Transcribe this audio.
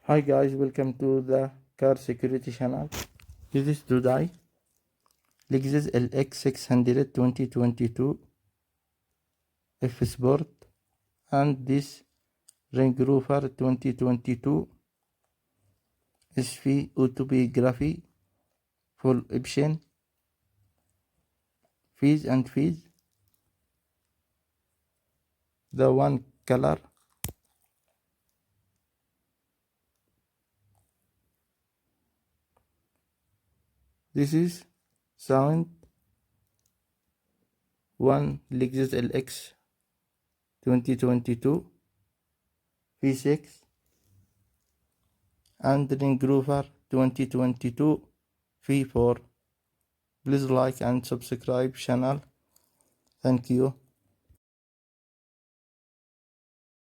Hi guys, welcome to the car security channel. This is today Lexus LX 600 2022 F Sport and this Range Rover 2022 SV autobiography full option fees. The one color. This is sound one Lexus LX 2022 V6 and Range Rover 2022 V4. Please like and subscribe channel. Thank you.